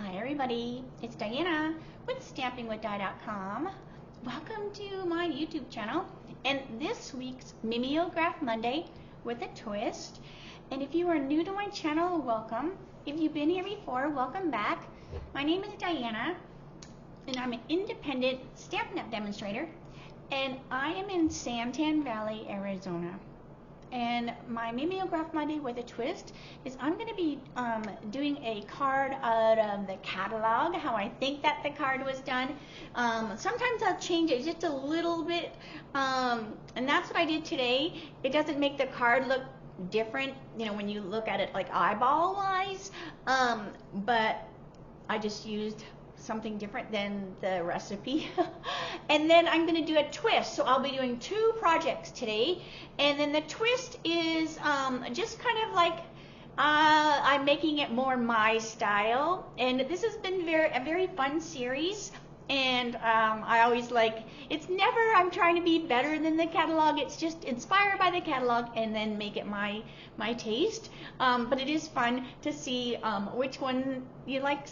Hi everybody, it's Diana with StampingWithDi.com. Welcome to my YouTube channel and this week's Mimeograph Monday with a twist. And if you are new to my channel, welcome. If you've been here before, welcome back. My name is Diana and I'm an independent Stampin' Up! Demonstrator and I am in Santan Valley, Arizona. And my Mimeograph Monday with a twist is I'm going to be doing a card out of the catalog, how I think that the card was done. Sometimes I'll change it just a little bit, and that's what I did today. It doesn't make the card look different, you know, when you look at it like eyeball wise, but I just used something different than the recipe. And then I'm going to do a twist, so I'll be doing two projects today, and then the twist is just kind of like I'm making it more my style, and this has been a very fun series. And I always like, it's never I'm trying to be better than the catalog, it's just inspired by the catalog and then make it my taste. But it is fun to see which one you like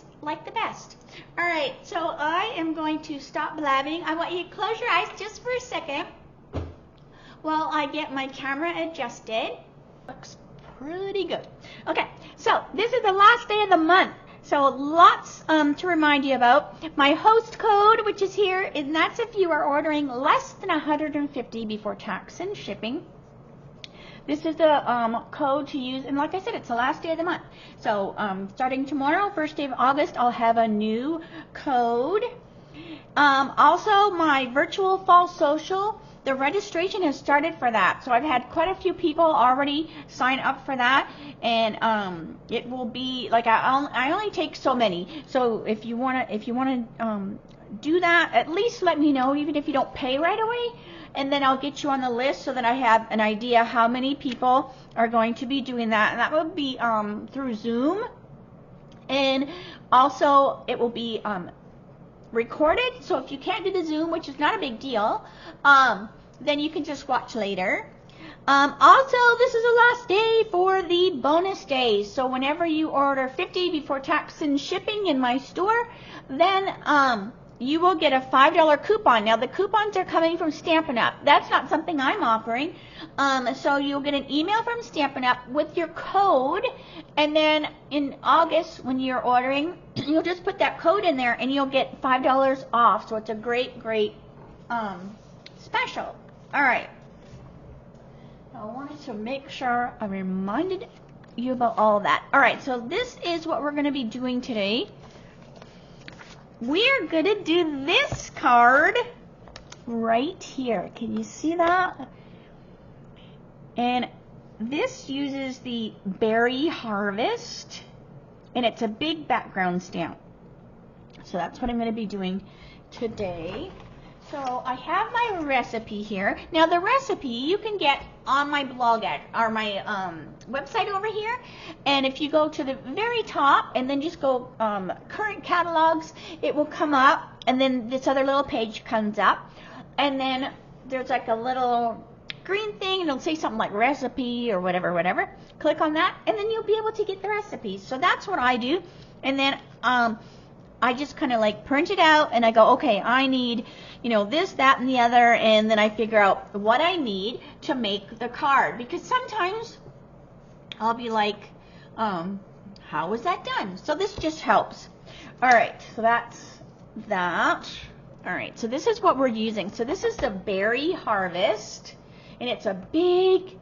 the best. Alright, so I am going to stop blabbing. I want you to close your eyes just for a second while I get my camera adjusted. Looks pretty good. Okay, so this is the last day of the month. So lots to remind you about. My host code, which is here, and that's if you are ordering less than $150 before tax and shipping. This is the code to use, and like I said, it's the last day of the month. So starting tomorrow, first day of August, I'll have a new code. Also, my virtual fall social, the registration has started for that. So I've had quite a few people already sign up for that, and it will be like I only take so many. So if you wanna do that, at least let me know, even if you don't pay right away, and then I'll get you on the list so that I have an idea how many people are going to be doing that. And that will be through Zoom, and also it will be recorded. So if you can't do the Zoom, which is not a big deal, then you can just watch later. Also, this is the last day for the bonus days. So whenever you order $50 before tax and shipping in my store, then you will get a $5 coupon. Now the coupons are coming from Stampin' Up. That's not something I'm offering. So you'll get an email from Stampin' Up with your code, and then in August when you're ordering, you'll just put that code in there and you'll get $5 off. So it's a great special. All right. I wanted to make sure I reminded you about all that. All right, so this is what we're going to be doing today. We're going to do this card right here. Can you see that? And this uses the Berry Harvest, and it's a big background stamp. So that's what I'm going to be doing today. So I have my recipe here. Now the recipe you can get on my blog or my website over here. And if you go to the very top and then just go current catalogs, it will come up, and then this other little page comes up, and then there's like a little green thing and it'll say something like recipe or whatever. Click on that and then you'll be able to get the recipes. So that's what I do. And then I just kind of like print it out and I go, okay, I need, you know, this, that, and the other, and then I figure out what I need to make the card. Because sometimes I'll be like, how was that done? So this just helps. All right, so that's that. All right, so this is what we're using. So this is the Berry Harvest, and it's a big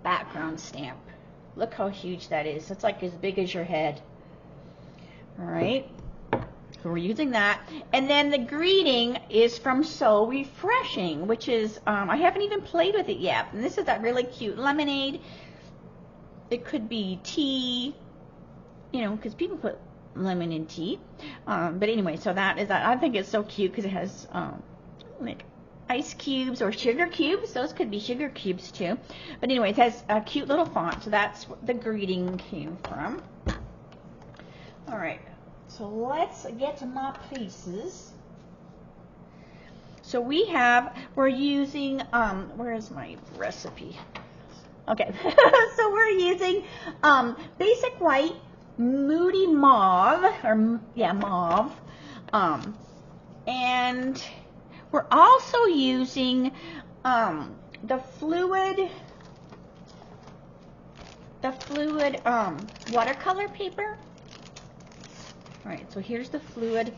background stamp. Look how huge that is. It's like as big as your head. All right. So we're using that. And then the greeting is from So Refreshing, which is, I haven't even played with it yet. And this is that really cute lemonade. It could be tea, you know, because people put lemon in tea. But anyway, so that is that. I think it's so cute because it has like ice cubes or sugar cubes. Those could be sugar cubes too. But anyway, it has a cute little font. So that's what the greeting came from. All right. So let's get to my pieces. So we're using, where is my recipe? Okay, so we're using basic white Moody Mauve, or yeah, Mauve. And we're also using the fluid watercolor paper. All right, so here's the fluid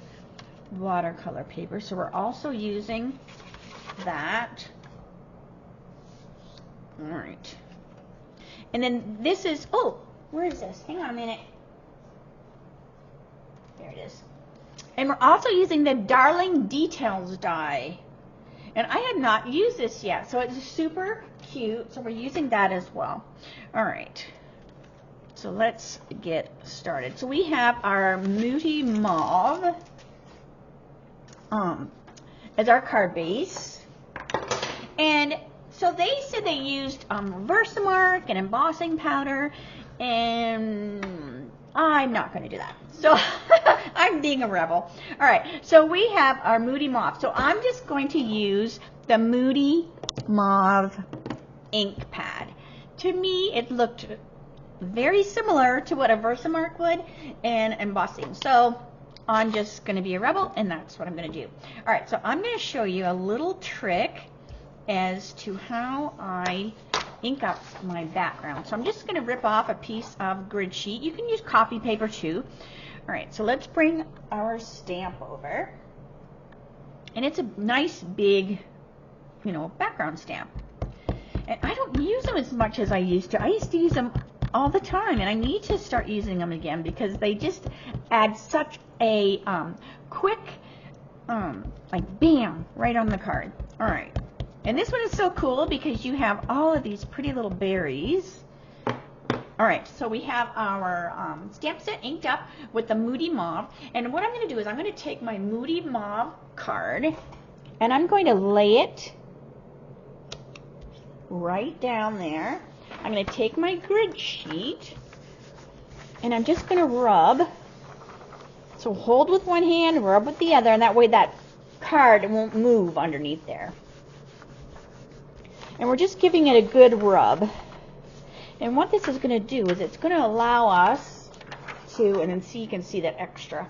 watercolor paper. So we're also using that. All right. And then this is, oh, where is this? Hang on a minute. There it is. And we're also using the Darling Details die. And I had not used this yet, so it's super cute. So we're using that as well. All right. So let's get started. So we have our Moody Mauve as our card base. And so they said they used Versamark and embossing powder, and I'm not going to do that. So I'm being a rebel. All right, so we have our Moody Mauve. So I'm just going to use the Moody Mauve ink pad. To me, it looked very similar to what a Versamark would and embossing. So I'm just going to be a rebel, and that's what I'm going to do. All right, so I'm going to show you a little trick as to how I ink up my background. So I'm just going to rip off a piece of grid sheet. You can use copy paper too. All right, so let's bring our stamp over. And it's a nice big, you know, background stamp. And I don't use them as much as I used to. I used to use them all the time, and I need to start using them again because they just add such a quick, like bam, right on the card. All right. And this one is so cool because you have all of these pretty little berries. All right, so we have our stamp set inked up with the Moody Mauve. And what I'm going to do is I'm going to take my Moody Mauve card and I'm going to lay it right down there. I'm going to take my grid sheet and I'm just going to rub. So hold with one hand, rub with the other, and that way that card won't move underneath there. And we're just giving it a good rub. And what this is going to do is it's going to allow us to, and then see, you can see that extra.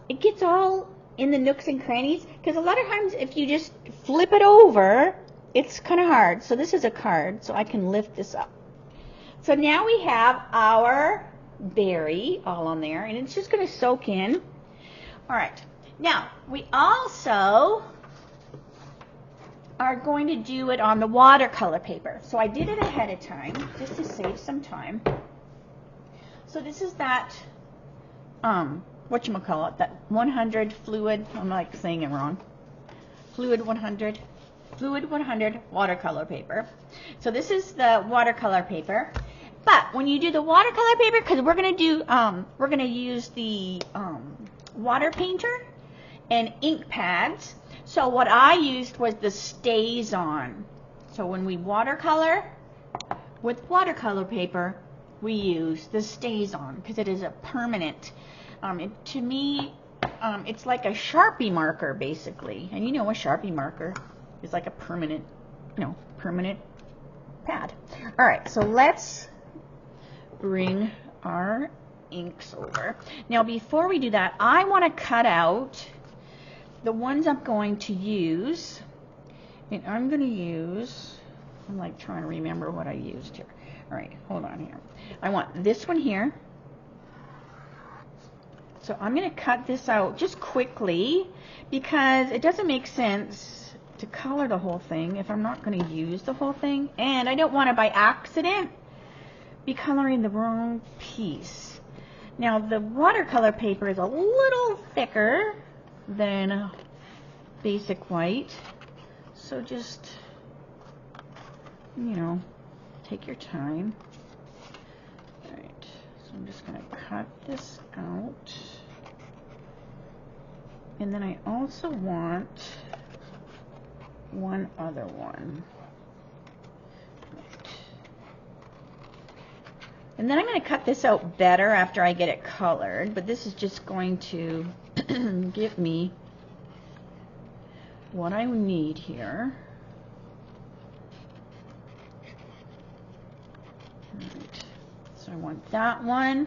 It gets all in the nooks and crannies, because a lot of times if you just flip it over, it's kind of hard. So this is a card, so I can lift this up. So now we have our berry all on there, and it's just going to soak in. All right. Now, we also are going to do it on the watercolor paper. So I did it ahead of time just to save some time. So this is that, whatchamacallit, that 100 fluid, I'm like saying it wrong, fluid 100 watercolor paper. So this is the watercolor paper. But when you do the watercolor paper, because we're going to use the water painter and ink pads. So what I used was the Stays On. So when we watercolor with watercolor paper, we use the Stays On because it is a permanent. To me, it's like a Sharpie marker basically, and you know a Sharpie marker is like a permanent, permanent pad. All right, so let's bring our inks over. Now before we do that, I want to cut out the ones I'm going to use, and I'm going to use, I'm like trying to remember what I used here. All right, hold on here. I want this one here. So I'm going to cut this out just quickly because it doesn't make sense to color the whole thing if I'm not going to use the whole thing, and I don't want to by accident be coloring the wrong piece. Now the watercolor paper is a little thicker than basic white, so just, take your time. Alright, so I'm just going to cut this out, and then I also want one other one. And then I'm going to cut this out better after I get it colored, but this is just going to give me what I need here. Right. So I want that one,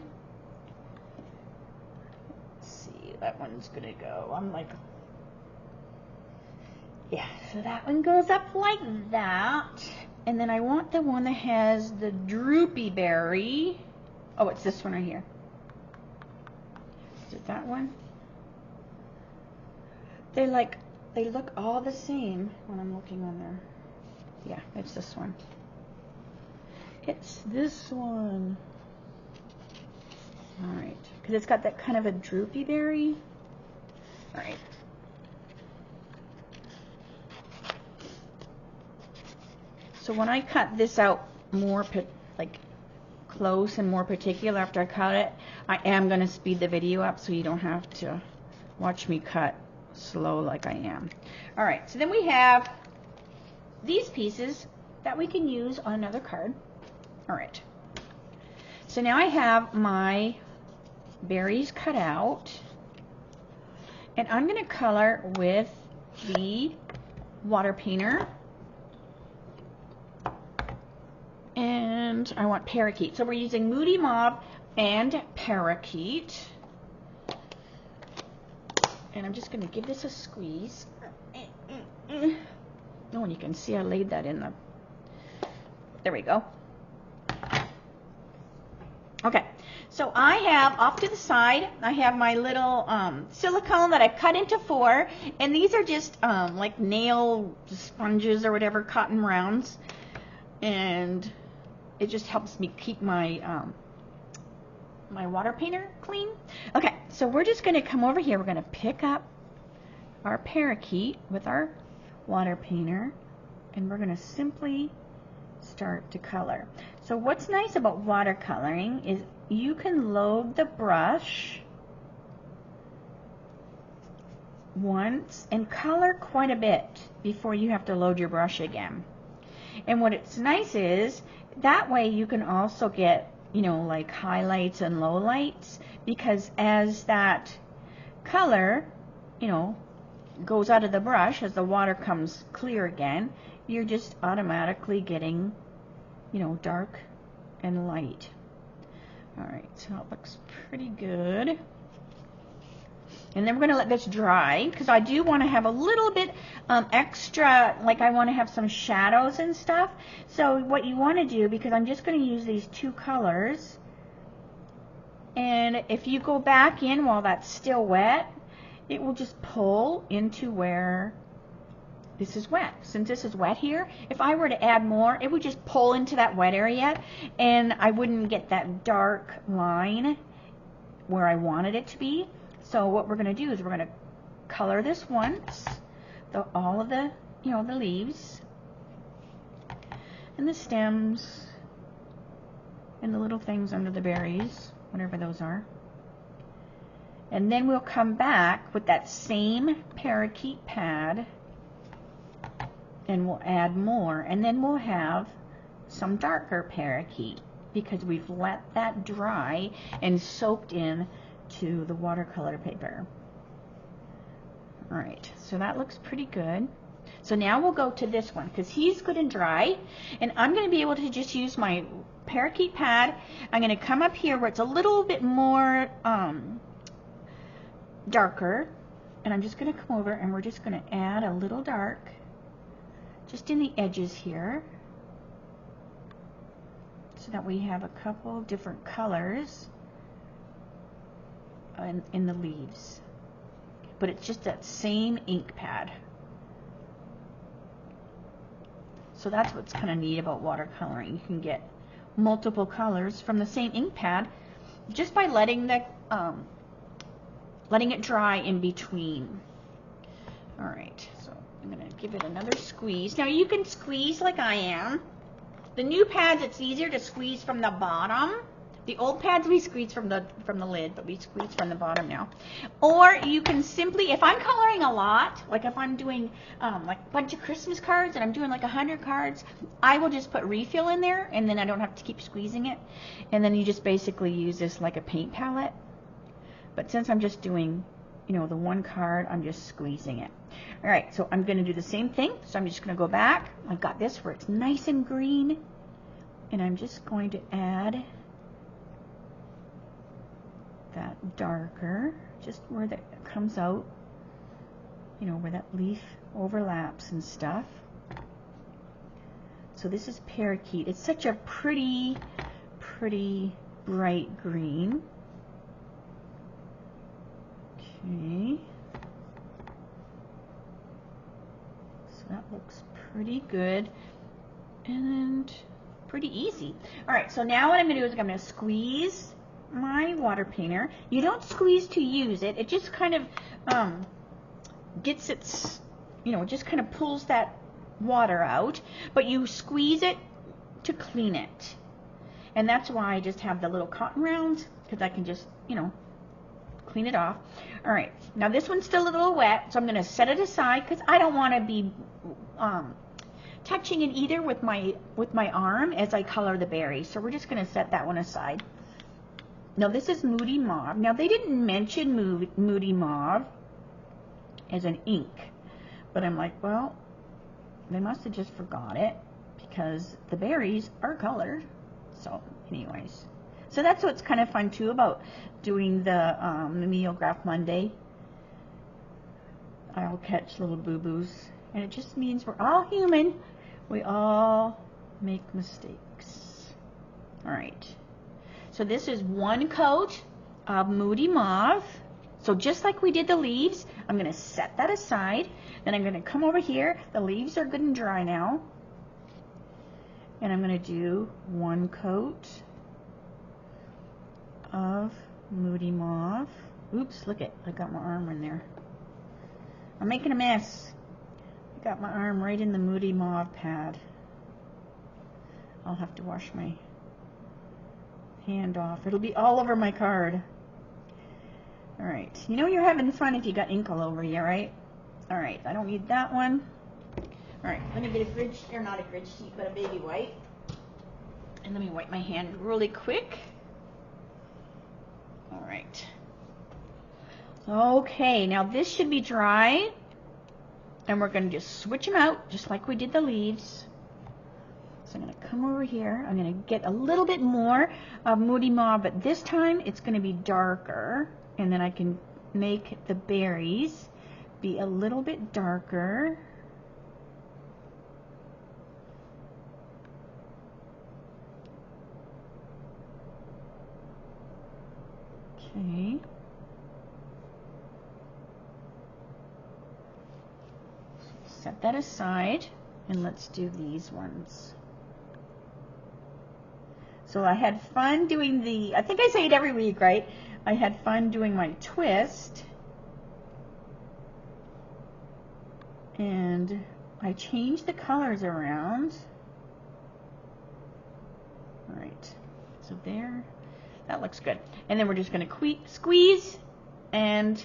that one's gonna go. I'm like, yeah, so that one goes up like that. And then I want the one that has the droopy berry. Oh, it's this one right here. Is it that one? They look all the same when I'm looking on there. Yeah, it's this one. It's this one. All right, because it's got that kind of a droopy berry. All right. So when I cut this out more like close and more particular after I cut it, I am going to speed the video up so you don't have to watch me cut slow like I am. All right, so then we have these pieces that we can use on another card. All right, so now I have my berries cut out, and I'm going to color with the water painter, and I want parakeet. So we're using Moody Mauve and parakeet. And I'm just going to give this a squeeze. Oh, and you can see I laid that in the... There we go. Okay, so I have, off to the side, I have my little silicone that I cut into 4. And these are just like nail sponges or whatever, cotton rounds. And it just helps me keep my... my water painter clean. Okay, so we're just going to come over here. We're going to pick up our parakeet with our water painter, and we're going to simply start to color. So what's nice about watercoloring is you can load the brush once and color quite a bit before you have to load your brush again. And what it's nice is that way you can also get, you know, like highlights and lowlights, because as that color, you know, goes out of the brush, as the water comes clear again, you're just automatically getting, you know, dark and light. All right, so it looks pretty good. And then we're going to let this dry, because I do want to have a little bit extra, like I want to have some shadows and stuff. So what you want to do, because I'm just going to use these 2 colors, and if you go back in while that's still wet, it will just pull into where this is wet. Since this is wet here, if I were to add more, it would just pull into that wet area, and I wouldn't get that dark line where I wanted it to be. So what we're going to do is we're going to color this once, all of the, you know, the leaves and the stems and the little things under the berries, whatever those are. And then we'll come back with that same parakeet pad and we'll add more, and then we'll have some darker parakeet because we've let that dry and soaked in to the watercolor paper. All right, so that looks pretty good. So now we'll go to this one because he's good and dry, and I'm going to be able to just use my parakeet pad. I'm going to come up here where it's a little bit more darker, and I'm just going to come over and we're just going to add a little dark just in the edges here so that we have a couple different colors in the leaves, but it's just that same ink pad. So that's what's kind of neat about watercoloring. You can get multiple colors from the same ink pad just by letting the letting it dry in between. All right, so I'm going to give it another squeeze. Now you can squeeze like I am. The new pads, it's easier to squeeze from the bottom. The old pads we squeeze from the lid, but we squeeze from the bottom now. Or you can simply, if I'm coloring a lot, like if I'm doing like a bunch of Christmas cards and I'm doing like 100 cards, I will just put refill in there, and then I don't have to keep squeezing it. And then you just basically use this like a paint palette. But since I'm just doing, you know, the one card, I'm just squeezing it. All right, so I'm going to do the same thing. So I'm just going to go back. I've got this where it's nice and green, and I'm just going to add that darker just where that comes out, you know, where that leaf overlaps and stuff. So this is parakeet. It's such a pretty bright green. Okay. So that looks pretty good and pretty easy. Alright, so now what I'm going to do is I'm going to squeeze my water painter. You don't squeeze to use it. It just kind of gets its, you know, it just kind of pulls that water out, but you squeeze it to clean it. And that's why I just have the little cotton rounds, because I can just, you know, clean it off. Alright, now this one's still a little wet, so I'm going to set it aside because I don't want to be touching it either with my arm as I color the berries. So we're just going to set that one aside. Now this is Moody Mauve. Now they didn't mention Moody Mauve as an ink, but I'm like, well, they must have just forgot it because the berries are colored. So anyways, so that's what's kind of fun too about doing the Mimeograph Monday. I'll catch little boo-boos, and it just means we're all human. We all make mistakes. All right. So this is one coat of Moody Mauve. So just like we did the leaves, I'm going to set that aside. Then I'm going to come over here. The leaves are good and dry now. And I'm going to do one coat of Moody Mauve. Oops, look it. I got my arm in there. I'm making a mess. I got my arm right in the Moody Mauve pad. I'll have to wash my hand off. It'll be all over my card. Alright. You know you're having fun if you got ink all over you, right? Alright, I don't need that one. Alright, let me get a grid, or not a grid sheet, but a baby wipe. And let me wipe my hand really quick. Alright. Okay, now this should be dry. And we're going to just switch them out, just like we did the leaves. So I'm going to come over here. I'm going to get a little bit more of Moody Mauve, but this time it's going to be darker. And then I can make the berries be a little bit darker. Okay. Set that aside, and let's do these ones. So I had fun doing I think I say it every week, right? I had fun doing my twist. And I changed the colors around. Alright, so there. That looks good. And then we're just going to squeeze and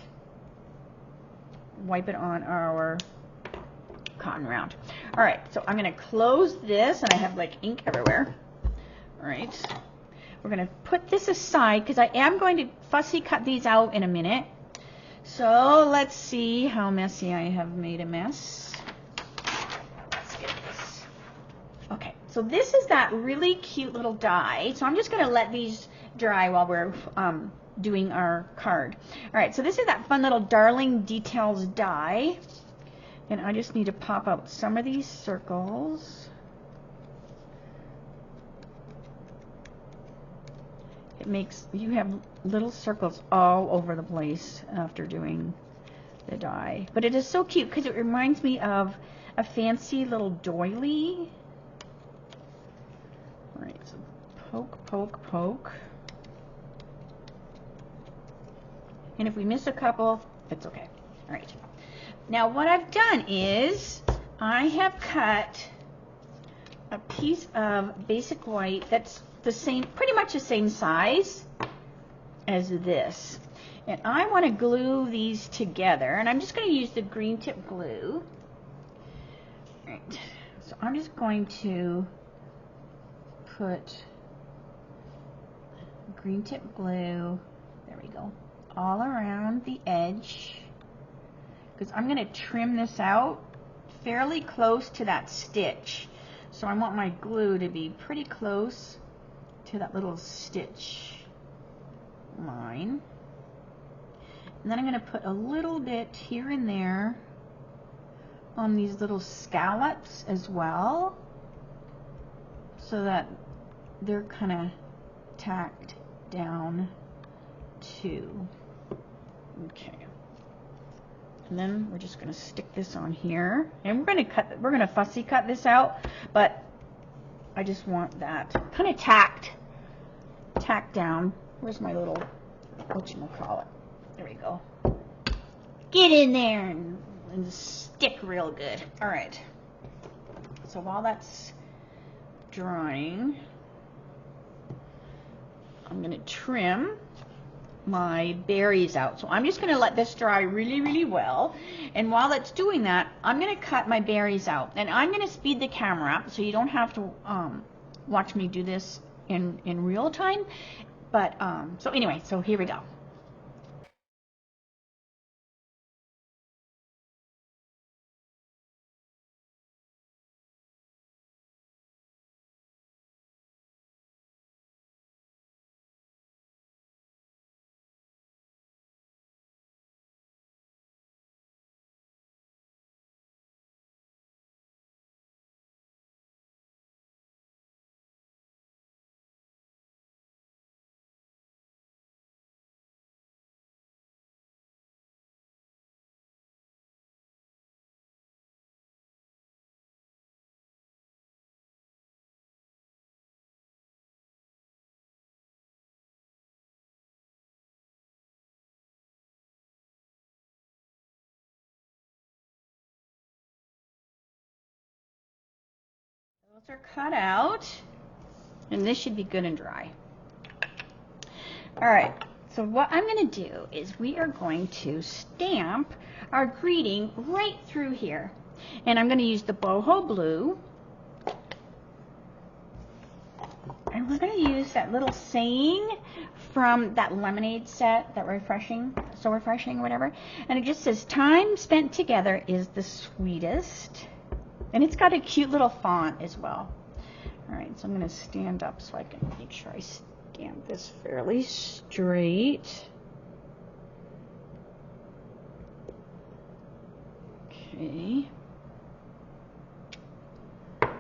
wipe it on our cotton round. Alright, so I'm going to close this, and I have like ink everywhere. Alright, we're going to put this aside because I am going to fussy cut these out in a minute. So let's see how messy I have made a mess. Let's get this. Okay, so this is that really cute little die. So I'm just going to let these dry while we're doing our card. Alright, so this is that fun little Darling Details die. And I just need to pop out some of these circles. It makes, you have little circles all over the place after doing the die. But it is so cute because it reminds me of a fancy little doily. Alright, so poke, poke, poke. And if we miss a couple, it's okay. Alright. Now what I've done is I have cut a piece of basic white that's the same, pretty much the same size as this. And I want to glue these together, and I'm just going to use the green tip glue. Right. So I'm just going to put green tip glue, there we go, all around the edge, because I'm going to trim this out fairly close to that stitch. So I want my glue to be pretty close to that little stitch line. And then I'm going to put a little bit here and there on these little scallops as well, so that they're kind of tacked down too. Okay. And then we're just going to stick this on here, and we're going to fussy cut this out, but I just want that kind of tacked down. Where's my little, whatchamacallit? There we go. Get in there and stick real good. All right. So while that's drying, I'm going to trim my berries out. So I'm just going to let this dry really, really well. And while it's doing that, I'm going to cut my berries out. And I'm going to speed the camera up so you don't have to watch me do this in real time. But so anyway, so here we go. Those are cut out, and this should be good and dry. All right, so what I'm going to do is we are going to stamp our greeting right through here. And I'm going to use the boho blue. And we're going to use that little saying from that lemonade set, that refreshing, so refreshing, whatever. And it just says, time spent together is the sweetest. And it's got a cute little font as well. All right, so I'm going to stand up so I can make sure I stamp this fairly straight. Okay. All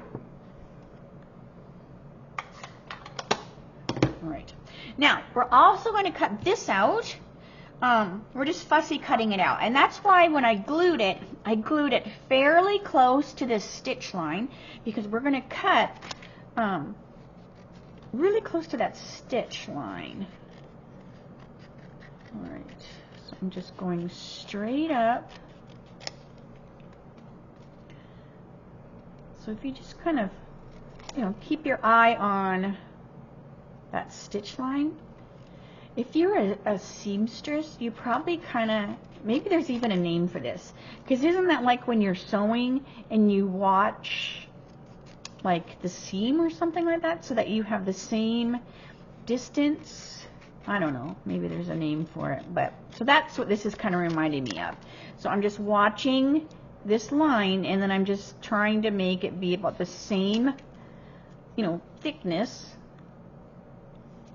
right. Now, we're also going to cut this out. We're just fussy cutting it out. And that's why when I glued it fairly close to this stitch line, because we're going to cut really close to that stitch line. All right. So I'm just going straight up. So if you just kind of, you know, keep your eye on that stitch line. If you're a seamstress, you probably kind of, maybe there's even a name for this. Because isn't that like when you're sewing and you watch like the seam or something like that so that you have the same distance? I don't know. Maybe there's a name for it. But so that's what this is kind of reminding me of. So I'm just watching this line and then I'm just trying to make it be about the same, you know, thickness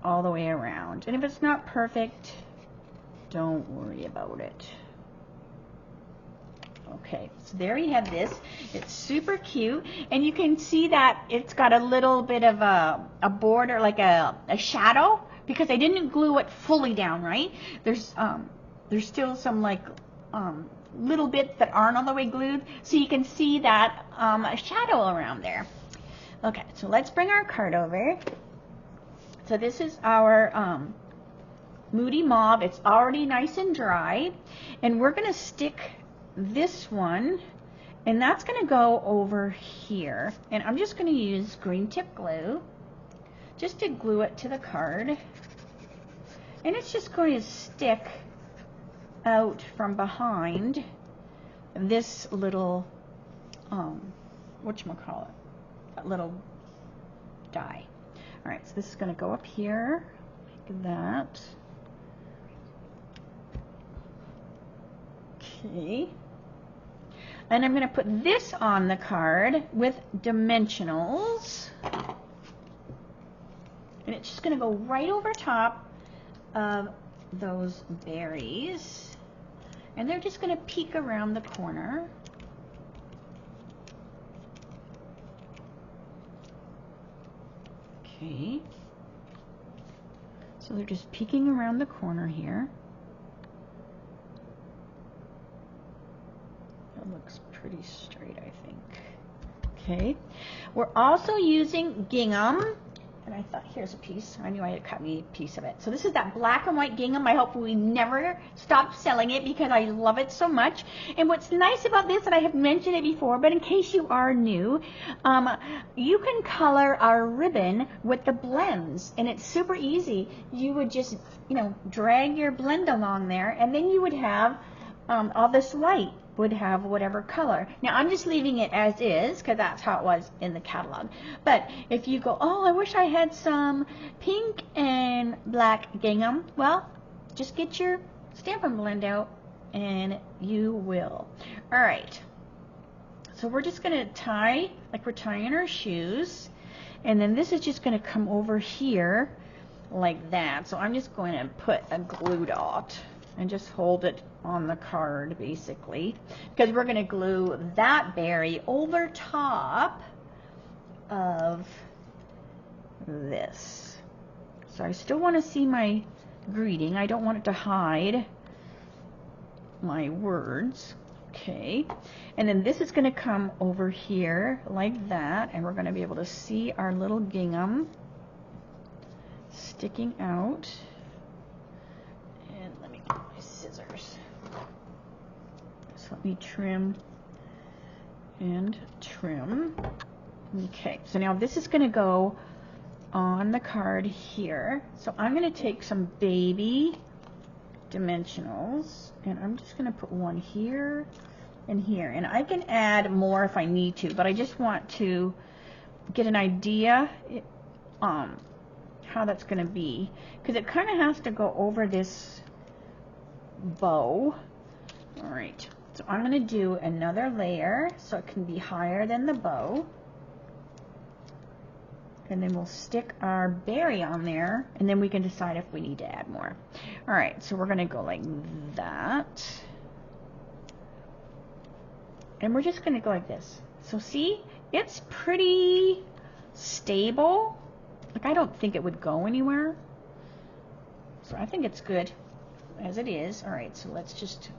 all the way around. And if it's not perfect, don't worry about it. Okay, so there you have this. It's super cute, and you can see that it's got a little bit of a border, like a shadow, because I didn't glue it fully down, right? There's still some like little bits that aren't all the way glued, so you can see that a shadow around there. Okay, so let's bring our card over. So this is our Moody Mauve. It's already nice and dry. And we're going to stick this one, and that's going to go over here. And I'm just going to use green tip glue just to glue it to the card. And it's just going to stick out from behind this little, whatchamacallit, that little die. All right, so this is going to go up here, like that. Okay. And I'm going to put this on the card with dimensionals. And it's just going to go right over top of those berries. And they're just going to peek around the corner. Okay. So they're just peeking around the corner here. That looks pretty straight, I think. Okay. We're also using gingham. And I thought, here's a piece. I knew I had cut me a piece of it. So this is that black and white gingham. I hope we never stop selling it because I love it so much. And what's nice about this, and I have mentioned it before, but in case you are new, you can color our ribbon with the blends. And it's super easy. You would just, drag your blend along there, and then you would have all this white would have whatever color. Now I'm just leaving it as is because that's how it was in the catalog. But if you go, oh, I wish I had some pink and black gingham, well, just get your Stampin' Blend out and you will. All right, so we're just going to tie like we're tying our shoes, and then this is just going to come over here like that. So I'm just going to put a glue dot and just hold it on the card basically, because we're going to glue that berry over top of this. So I still want to see my greeting. I don't want it to hide my words. Okay, and then this is going to come over here like that, and we're going to be able to see our little gingham sticking out. And let me get my scissors. So let me trim and trim. Okay, so now this is going to go on the card here. So I'm going to take some baby dimensionals, and I'm just going to put one here and here. And I can add more if I need to, but I just want to get an idea how that's going to be, because it kind of has to go over this bow. All right, so I'm going to do another layer so it can be higher than the bow, and then we'll stick our berry on there, and then we can decide if we need to add more. All right, so we're going to go like that, and we're just going to go like this. So see, it's pretty stable. Like, I don't think it would go anywhere, so I think it's good as it is. All right, so let's just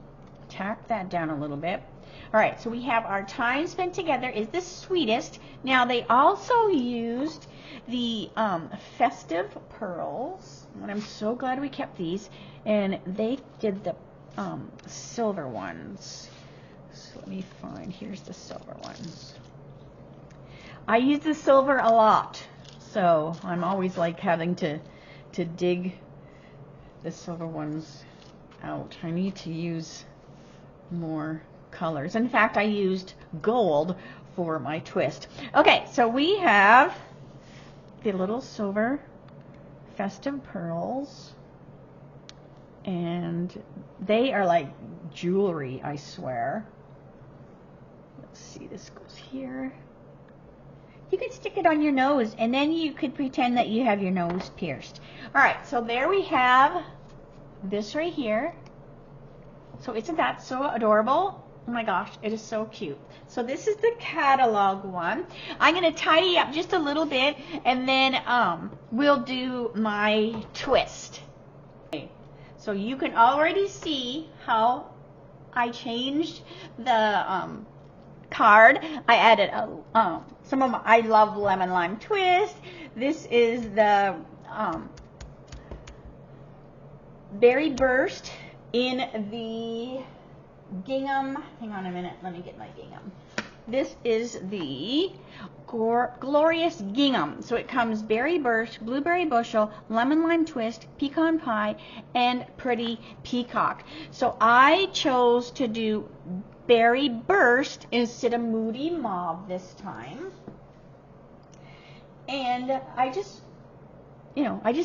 tack that down a little bit. All right, so we have our time spent together is the sweetest. Now they also used the festive pearls, and I'm so glad we kept these, and they did the silver ones. So let me find, here's the silver ones. I use the silver a lot, so I'm always like having to dig the silver ones out. I need to use more colors. In fact, I used gold for my twist. Okay, so we have the little silver festive pearls, and they are like jewelry, I swear. Let's see, this goes here. You could stick it on your nose, and then you could pretend that you have your nose pierced. All right, so there we have this right here. So isn't that so adorable? Oh my gosh, it is so cute. So this is the catalog one. I'm going to tidy up just a little bit, and then we'll do my twist. Okay. So you can already see how I changed the card. I added some of my I Love Lemon Lime Twist. This is the Berry Burst in the gingham. Hang on a minute, let me get my gingham. This is the Glorious Gingham. So it comes Berry Burst, Blueberry Bushel, Lemon Lime Twist, Pecan Pie, and Pretty Peacock. So I chose to do Berry Burst instead of Moody Mauve this time. And I just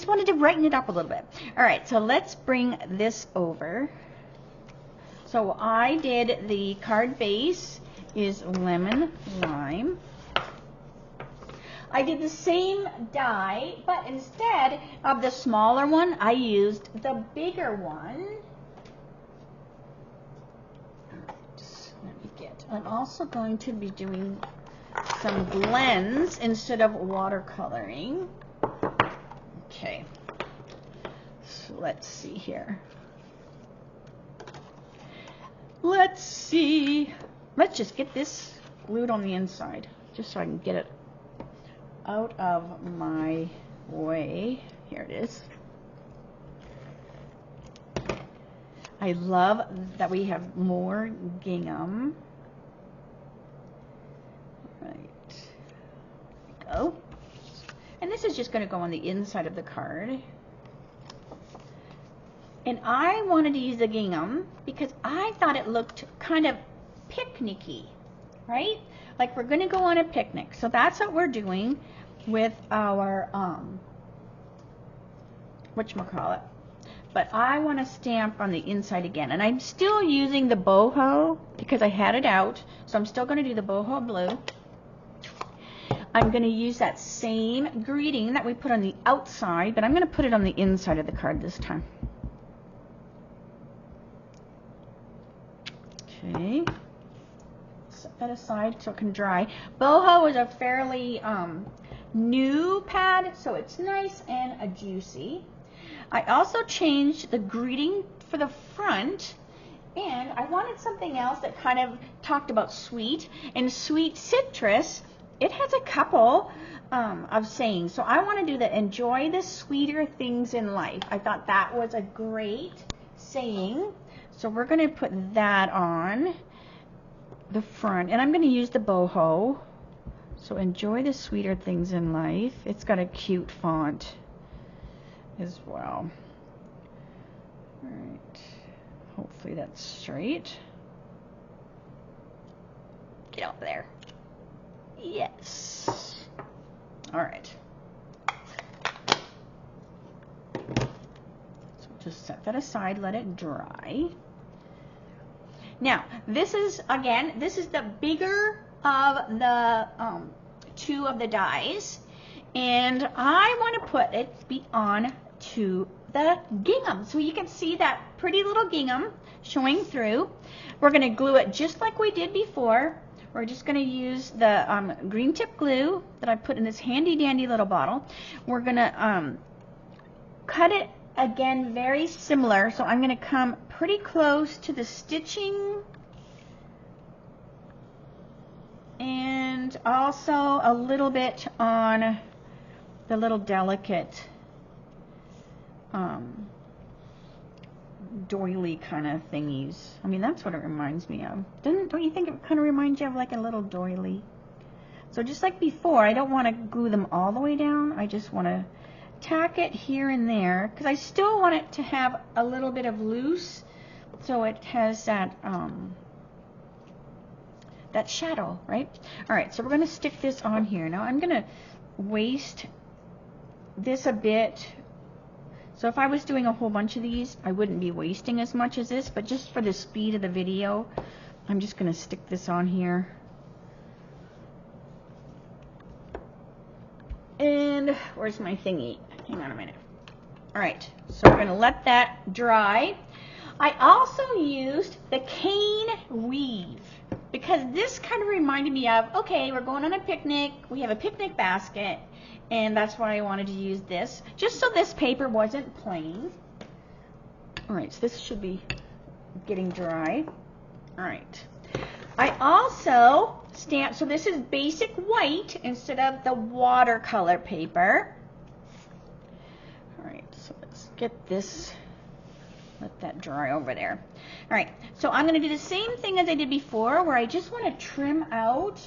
wanted to brighten it up a little bit. All right, so let's bring this over. So I did the card base is lemon lime. I did the same die, but instead of the smaller one, I used the bigger one. I'm also going to be doing some blends instead of watercoloring. Okay, so let's see here. Let's see. Let's just get this glued on the inside, just so I can get it out of my way. Here it is. I love that we have more gingham. Right. There we go. And this is just going to go on the inside of the card. And I wanted to use the gingham because I thought it looked kind of picnicky, right? Like we're going to go on a picnic. So that's what we're doing with our, whatchamacallit. But I want to stamp on the inside again. And I'm still using the boho because I had it out. So I'm still going to do the boho blue. I'm going to use that same greeting that we put on the outside, but I'm going to put it on the inside of the card this time. Okay. Set that aside so it can dry. Boho is a fairly new pad, so it's nice and juicy. I also changed the greeting for the front, and I wanted something else that kind of talked about sweet. And sweet citrus, it has a couple of sayings. So I want to do the enjoy the sweeter things in life. I thought that was a great saying. So we're going to put that on the front. And I'm going to use the boho. So enjoy the sweeter things in life. It's got a cute font as well. All right. Hopefully that's straight. Get up there. Yes. All right. So just set that aside, let it dry. Now, this is, again, this is the bigger of the two of the dies. And I want to put it on to the gingham. So you can see that pretty little gingham showing through. We're going to glue it just like we did before. We're just going to use the green tip glue that I put in this handy dandy little bottle. We're going to cut it again very similar. So I'm going to come pretty close to the stitching and also a little bit on the little delicate doily kind of thingies. I mean, that's what it reminds me of. Don't you think it kind of reminds you of like a little doily? So just like before, I don't want to glue them all the way down. I just want to tack it here and there because I still want it to have a little bit of loose, so it has that that shadow, right? All right, so we're going to stick this on here. Now I'm going to waste this a bit. So if I was doing a whole bunch of these, I wouldn't be wasting as much as this, but just for the speed of the video, I'm just going to stick this on here. And where's my thingy? Hang on a minute. All right, so we're going to let that dry. I also used the cane weave because this kind of reminded me of, okay, we're going on a picnic, we have a picnic basket, and that's why I wanted to use this, just so this paper wasn't plain. All right, so this should be getting dry. All right. I also stamped, so this is basic white instead of the watercolor paper. All right, so let's get this, let that dry over there. All right, so I'm going to do the same thing as I did before, where I just want to trim out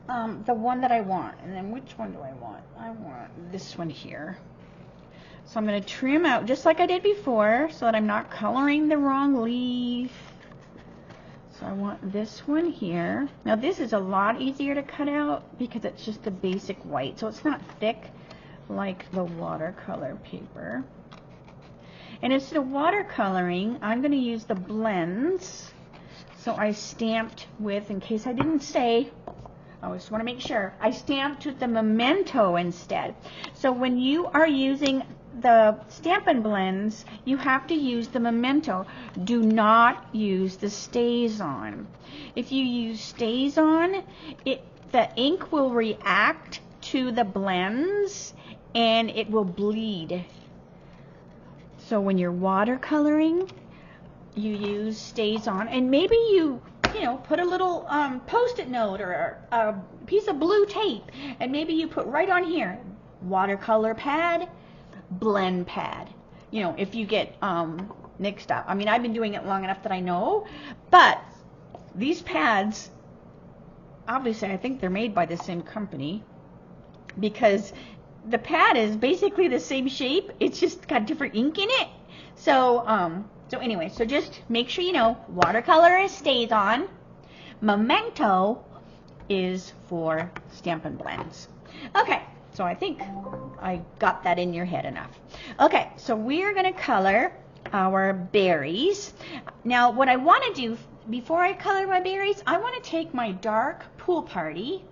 the one that I want. And then which one do I want? I want this one here. So I'm going to trim out just like I did before so that I'm not coloring the wrong leaf. So I want this one here. Now this is a lot easier to cut out because it's just a basic white. So it's not thick like the watercolor paper. And instead of watercoloring, I'm going to use the blends. So I stamped with, in case I didn't say, I just want to make sure, I stamped with the Memento instead. So when you are using the Stampin' Blends, you have to use the Memento. Do not use the StazOn. If you use StazOn, the ink will react to the blends and it will bleed. So when you're watercoloring, you use StazOn, and maybe you put a little Post-it note or a piece of blue tape, and maybe you put right on here, watercolor pad, blend pad. If you get mixed up. I mean, I've been doing it long enough that I know, but these pads, obviously I think they're made by the same company, because the pad is basically the same shape, it's just got different ink in it. So anyway, so just make sure you know watercolor is StazOn, Memento is for Stampin' Blends. Okay, so I think I got that in your head enough. Okay, so we're going to color our berries. Now what I want to do before I color my berries, I want to take my dark Pool Party,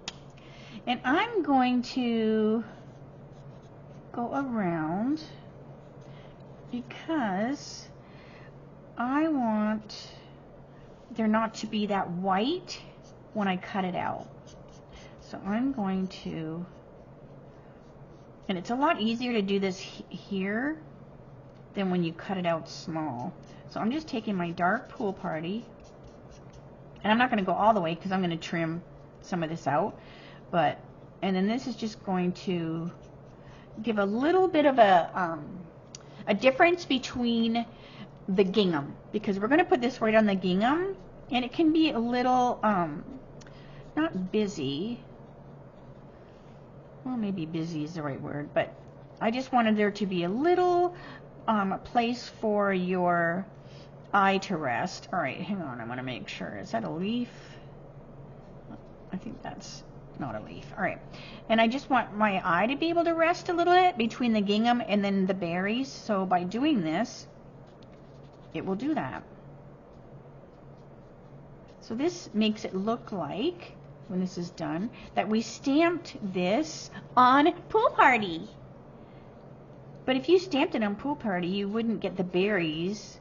and I'm going to go around because I want there not to be that white when I cut it out. So I'm going to, and it's a lot easier to do this here than when you cut it out small. So I'm just taking my dark Pool Party, and I'm not going to go all the way because I'm going to trim some of this out, and then this is just going to give a little bit of a difference between the gingham, because we're going to put this right on the gingham, and it can be a little not busy, well, maybe busy is the right word, but I just wanted there to be a little place for your eye to rest. All right, hang on, I'm going to make sure. Is that a leaf? I think that's not a leaf. All right, and I just want my eye to be able to rest a little bit between the gingham and then the berries. So by doing this, it will do that. So this makes it look like, when this is done, that we stamped this on Pool Party. But if you stamped it on Pool Party, you wouldn't get the berries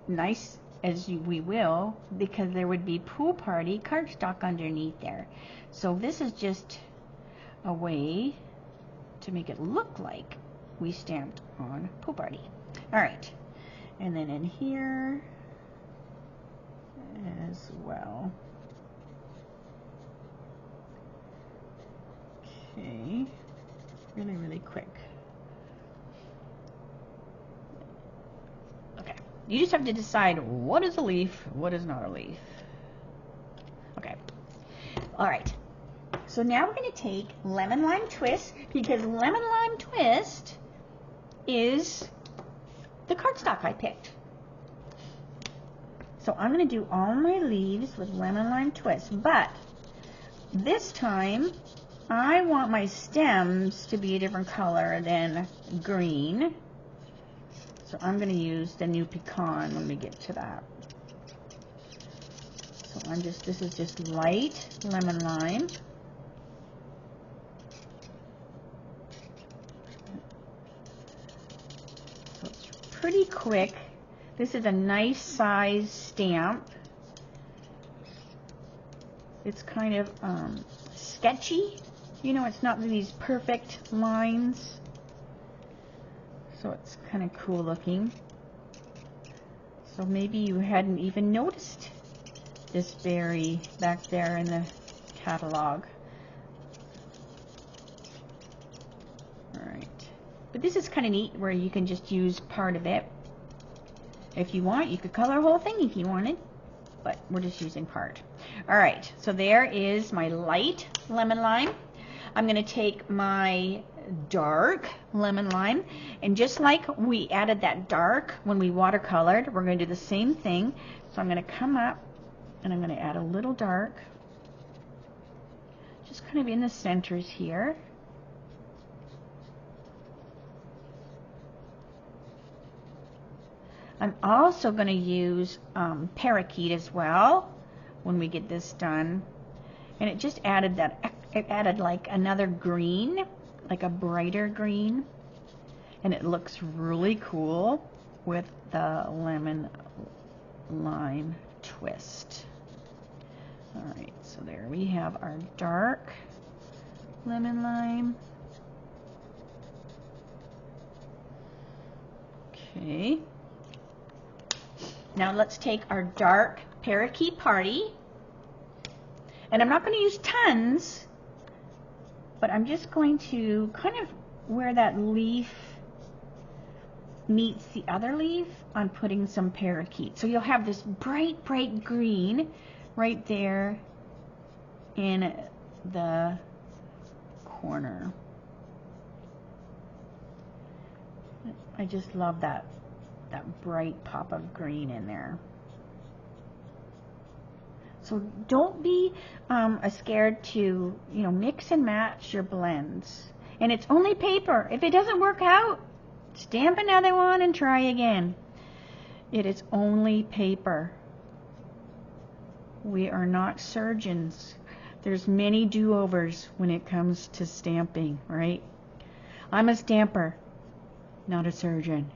nice as we will, because there would be Pool Party cardstock underneath there. So this is just a way to make it look like we stamped on Pool Party. All right, and then in here as well. Okay, really quick. Okay, you just have to decide what is a leaf, what is not a leaf. Okay, all right. So now we're going to take Lemon Lime Twist, because Lemon Lime Twist is the cardstock I picked. So I'm going to do all my leaves with Lemon Lime Twist, but this time I want my stems to be a different color than green. So I'm going to use the New Pecan when we get to that. So this is just light lemon lime. So it's pretty quick. This is a nice size stamp. It's kind of sketchy. It's not these perfect lines. So it's kind of cool looking. So maybe you hadn't even noticed this berry back there in the catalog. Alright. But this is kind of neat where you can just use part of it. If you want, you could color a whole thing if you wanted, but we're just using part. Alright, so there is my light lemon lime. I'm going to take my dark lemon lime, and just like we added that dark when we watercolored, we're going to do the same thing. So I'm going to come up and I'm going to add a little dark, just kind of in the centers here. I'm also going to use parakeet as well when we get this done, and it just added that, it added like another green, like a brighter green. and it looks really cool with the lemon lime twist. Alright, so there we have our dark lemon lime. Okay. Now let's take our dark parakeet party. And I'm not going to use tons, but I'm just going to kind of where that leaf meets the other leaf, I'm putting some parakeet. So you'll have this bright, bright green right there in the corner. I just love that bright pop of green in there. So don't be scared to, mix and match your blends. And it's only paper. If it doesn't work out, stamp another one and try again. It is only paper. We are not surgeons. There's many do-overs when it comes to stamping, right? I'm a stamper, not a surgeon.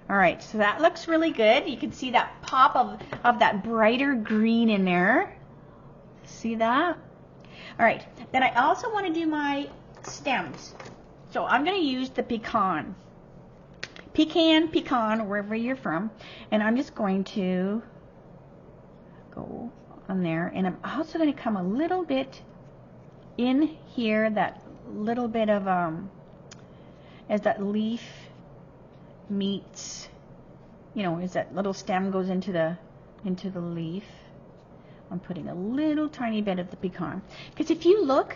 Alright, so that looks really good. You can see that pop of that brighter green in there. See that? Alright, then I also want to do my stems. So I'm going to use the pecan, wherever you're from. And I'm just going to go on there. And I'm also going to come a little bit in here, that little bit of, as that leaf meets, as that little stem goes into the leaf, I'm putting a little tiny bit of the pecan. Because if you look,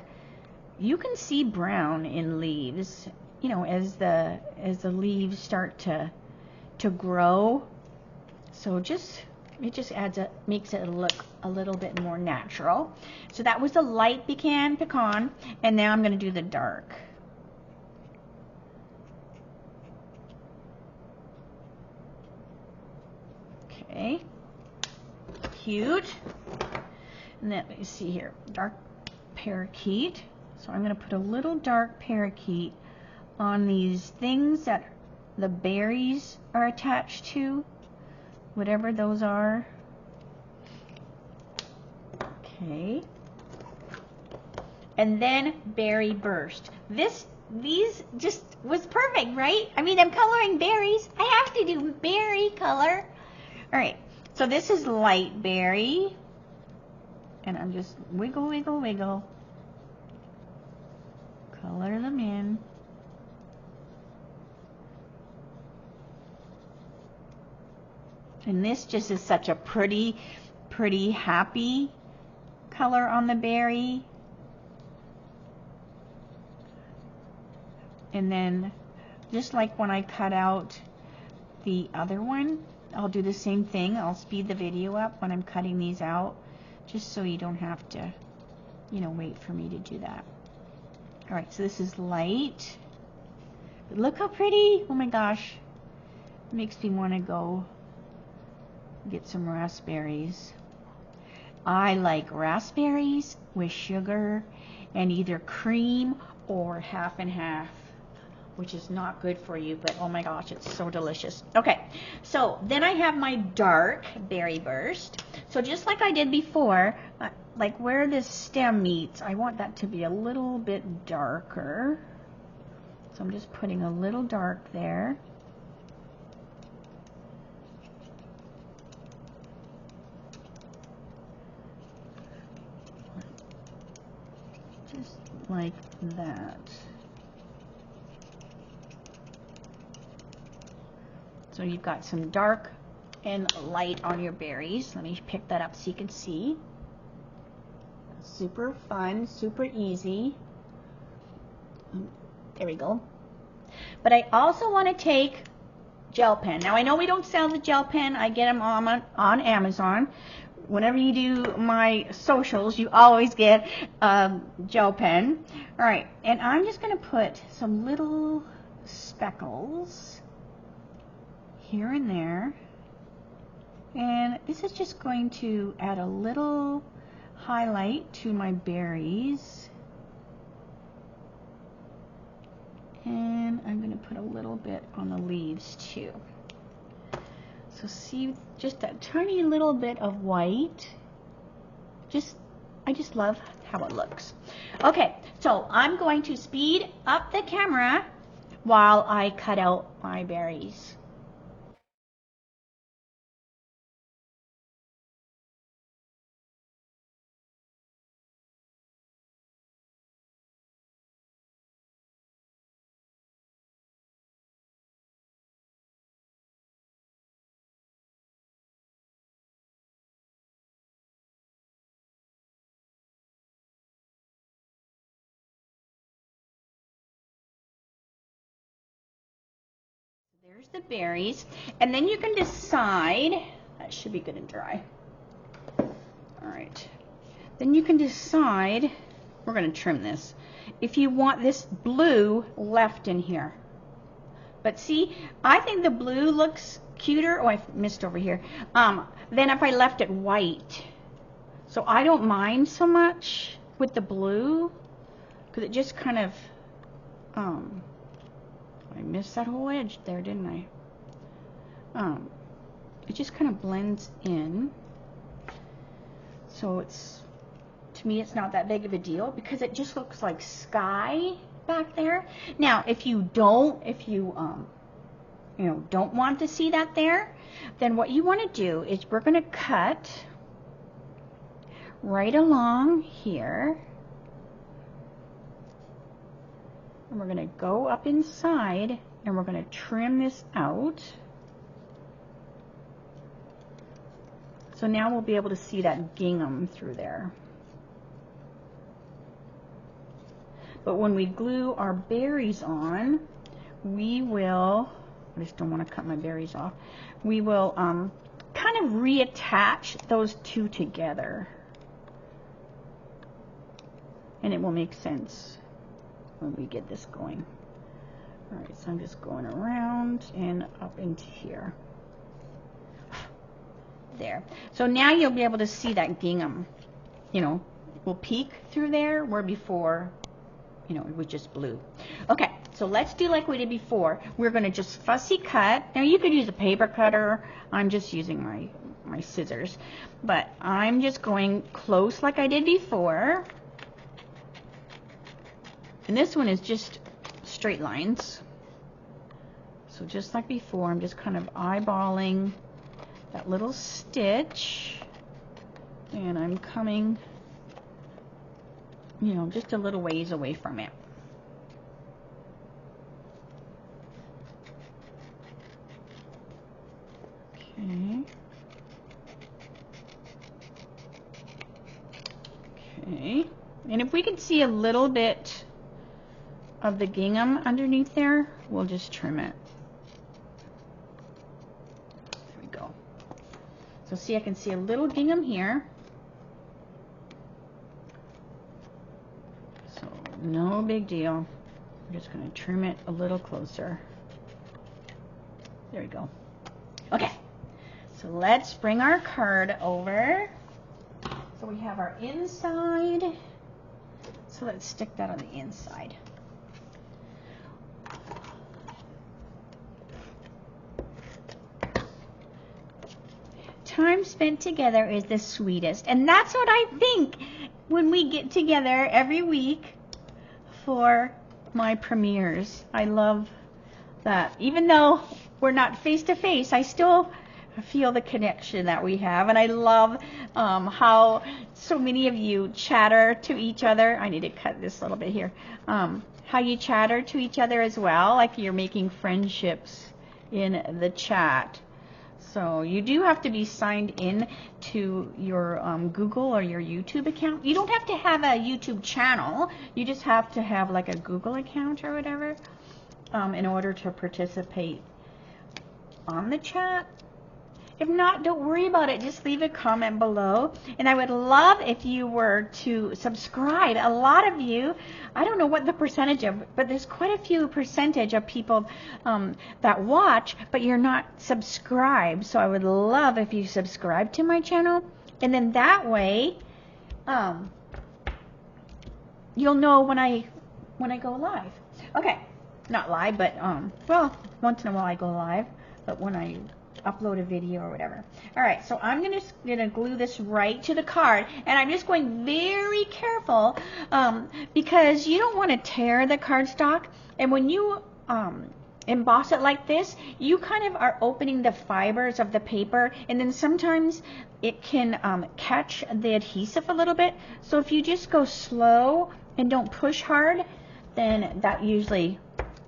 you can see brown in leaves, as the leaves start to grow. So it just makes it look a little bit more natural. So that was the light pecan, and now I'm going to do the dark. Okay, cute. And then let me see here, dark parakeet. So I'm going to put a little dark parakeet on these things that the berries are attached to, whatever those are. Okay. And then berry burst. These just was perfect, right? I mean, I'm coloring berries. I have to do berry color. Alright, so this is light berry, and I'm just wiggle, wiggle, wiggle, color them in. And this just is such a pretty, happy color on the berry. And then, just like when I cut out the other one, I'll do the same thing. I'll speed the video up when I'm cutting these out, just so you don't have to, wait for me to do that. Alright, so this is light. But look how pretty. Oh my gosh. It makes me want to go get some raspberries. I like raspberries with sugar and either cream or half and half, which is not good for you, but oh my gosh, it's so delicious. Okay, so then I have my dark berry burst. So just like I did before, like where this stem meets, I want that to be a little bit darker. So I'm just putting a little dark there. Just like that. So you've got some dark and light on your berries. Let me pick that up so you can see. Super fun, super easy. There we go. But I also want to take gel pen. Now I know we don't sell the gel pen. I get them on Amazon. Whenever you do my socials, you always get gel pen. Alright, and I'm just going to put some little speckles here and there, and this is just going to add a little highlight to my berries, and I'm going to put a little bit on the leaves too. So see, just a tiny little bit of white. I just love how it looks. Okay, so I'm going to speed up the camera while I cut out my berries. There's the berries, and then you can decide, that should be good and dry. All right, then you can decide, we're going to trim this, if you want this blue left in here. But see, I think the blue looks cuter, oh I missed over here, than if I left it white. So I don't mind so much with the blue, because it just kind of, I missed that whole edge there, didn't I? It just kind of blends in. So it's, to me, it's not that big of a deal because it just looks like sky back there. Now, if you don't want to see that there, then what you want to do is we're going to cut right along here. And we're going to go up inside and we're going to trim this out. So now we'll be able to see that gingham through there. But when we glue our berries on, we will, I just don't want to cut my berries off, we will kind of reattach those two together. And it will make sense when we get this going. All right, so I'm just going around and up into here. There. So now you'll be able to see that gingham, will peek through there, where before, it was just blue. Okay, so let's do like we did before. We're going to just fussy cut. Now you could use a paper cutter. I'm just using my scissors. But I'm just going close like I did before. And this one is just straight lines. So just like before, I'm just kind of eyeballing that little stitch. And I'm coming, just a little ways away from it. Okay. Okay. And if we could see a little bit of the gingham underneath there, we'll just trim it. There we go. So see, I can see a little gingham here. So no big deal. I'm just going to trim it a little closer. There we go. Okay. So let's bring our card over. So we have our inside. So let's stick that on the inside. Time spent together is the sweetest, and that's what I think when we get together every week for my premieres. I love that. Even though we're not face to face, I still feel the connection that we have, and I love how so many of you chatter to each other. I need to cut this a little bit here. How you chatter to each other as well, like you're making friendships in the chat. So you do have to be signed in to your Google or your YouTube account. You don't have to have a YouTube channel. You just have to have like a Google account or whatever in order to participate on the chat. If not, don't worry about it. Just leave a comment below. And I would love if you were to subscribe. A lot of you, I don't know what the percentage of, but there's quite a few percentage of people that watch, but you're not subscribed. So I would love if you subscribe to my channel. And then that way, you'll know when I go live. Okay, not live, but well, once in a while I go live, but when I upload a video or whatever. All right, so I'm gonna glue this right to the card, and I'm just going very careful because you don't want to tear the cardstock, and when you emboss it like this, you kind of are opening the fibers of the paper, and then sometimes it can catch the adhesive a little bit. So if you just go slow and don't push hard, then that usually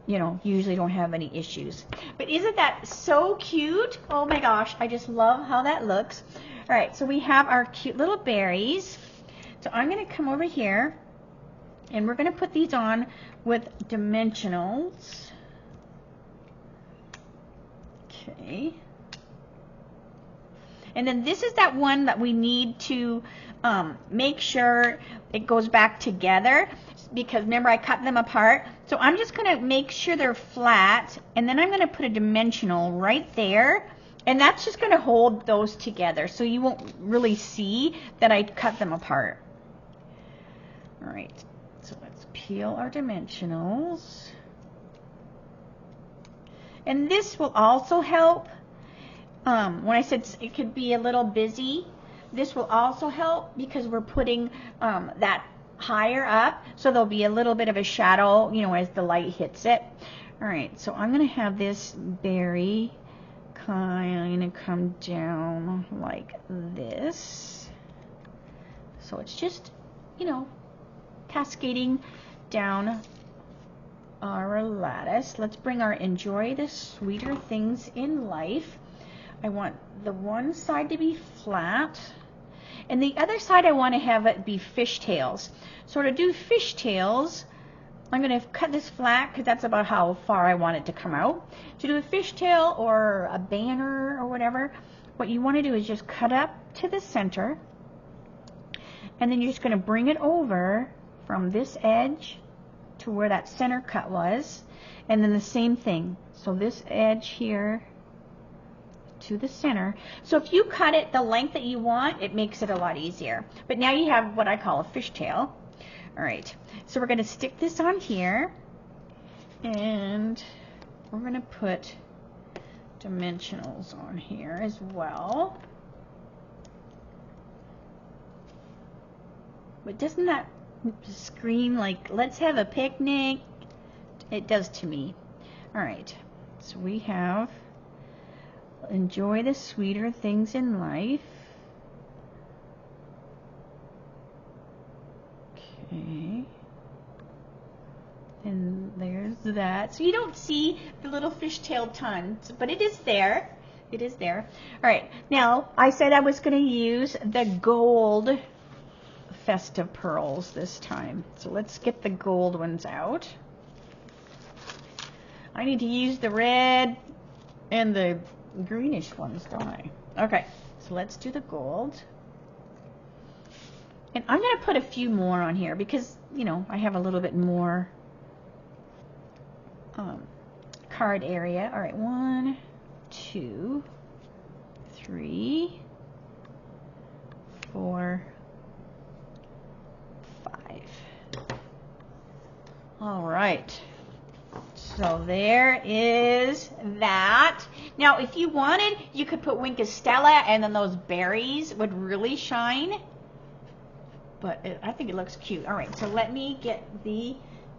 don't have any issues. But isn't that so cute? Oh my gosh, I just love how that looks. All right, so we have our cute little berries. So I'm going to come over here, and we're going to put these on with dimensionals. Okay. And then this is that one that we need to make sure it goes back together, because remember I cut them apart. So I'm just going to make sure they're flat, and then I'm going to put a dimensional right there, and that's just going to hold those together, so you won't really see that I cut them apart. All right, so let's peel our dimensionals. And this will also help. When I said it could be a little busy, this will also help because we're putting that higher up, so there'll be a little bit of a shadow, as the light hits it. All right, so I'm going to have this berry kind of come down like this. So it's just, cascading down our lattice. Let's bring our enjoy the sweeter things in life. I want the one side to be flat, and the other side I want to have it be fishtails. So to do fishtails, I'm going to cut this flat because that's about how far I want it to come out. To do a fishtail or a banner or whatever, what you want to do is just cut up to the center, and then you're just going to bring it over from this edge to where that center cut was, and then the same thing. So this edge here to the center. So if you cut it the length that you want, it makes it a lot easier. But now you have what I call a fishtail. All right, so we're going to stick this on here, and we're going to put dimensionals on here as well. But doesn't that scream like, let's have a picnic? It does to me. All right, so we have enjoy the sweeter things in life. Okay, and there's that. So you don't see the little fishtail tons, but it is there. It is there. All right, now I said I was going to use the gold festive pearls this time. So let's get the gold ones out. I need to use the red and the greenish ones, don't I? Okay, so let's do the gold. And I'm going to put a few more on here because, I have a little bit more card area. All right, 1, 2, 3, 4, 5. All right. So there is that. Now, if you wanted, you could put Winkestella, and then those berries would really shine. But I think it looks cute. All right, so let me get the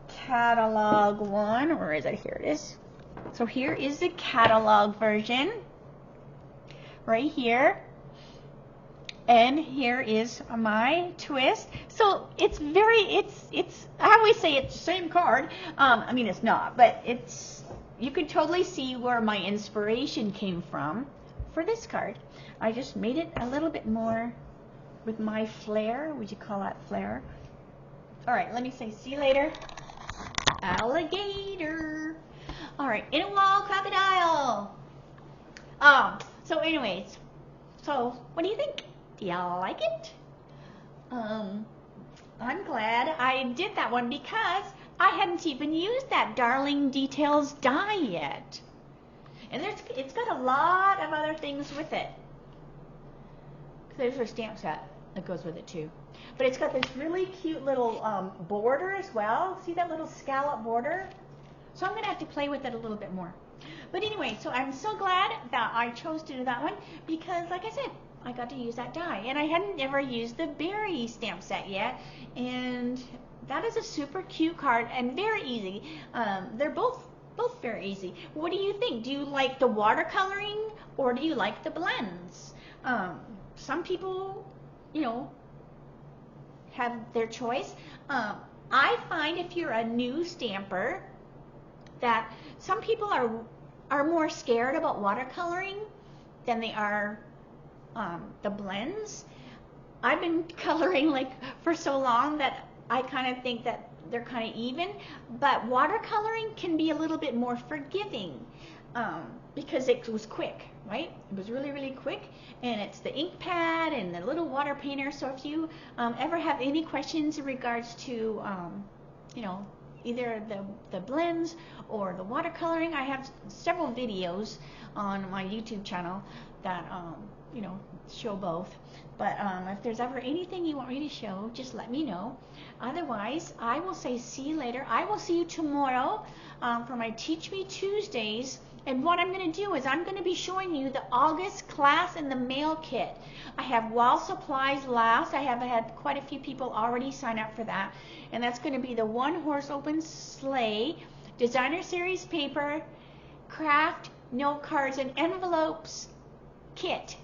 catalog one. Where is it? Here it is. So here is the catalog version. Right here. And here is my twist. So it's I always say it's the same card. I mean, it's not, but you can totally see where my inspiration came from for this card. I just made it a little bit more with my flair. Would you call that flair? All right, let me say see you later. Alligator. All right, in a wall crocodile. So anyways, so what do you think? Do y'all like it? I'm glad I did that one because I hadn't even used that Darling Details die yet. And it's got a lot of other things with it. There's a stamp set that goes with it too. But it's got this really cute little border as well. See that little scallop border? So I'm going to have to play with it a little bit more. But anyway, so I'm so glad that I chose to do that one because, like I said, I got to use that die. And I hadn't ever used the berry stamp set yet. And that is a super cute card and very easy. They're both very easy. What do you think? Do you like the watercoloring or do you like the blends? Some people, you know, have their choice. I find if you're a new stamper that some people are more scared about watercoloring than they are the blends. I've been coloring like for so long that I kind of think that they're kind of even, but watercoloring can be a little bit more forgiving because it was quick, right? It was really, really quick, and it's the ink pad and the little water painter. So if you ever have any questions in regards to, you know, either the blends or the watercoloring, I have several videos on my YouTube channel that, you know, show both. But if there's ever anything you want me to show, just let me know. Otherwise, I will say see you later. I will see you tomorrow for my Teach Me Tuesdays. And what I'm going to do is I'm going to be showing you the August class in the mail kit. I have while supplies last. I have had quite a few people already sign up for that. And that's going to be the One Horse Open Sleigh, Designer Series Paper, Craft, Note Cards, and Envelopes kit.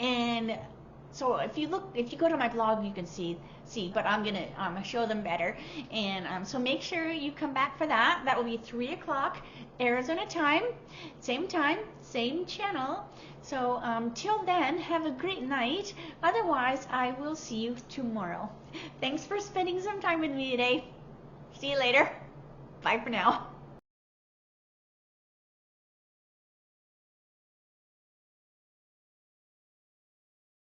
And so if you go to my blog, you can see, but I'm gonna show them better. And so make sure you come back for that. That will be 3 o'clock Arizona time, same channel. So till then, have a great night. Otherwise, I will see you tomorrow. Thanks for spending some time with me today. See you later. Bye for now.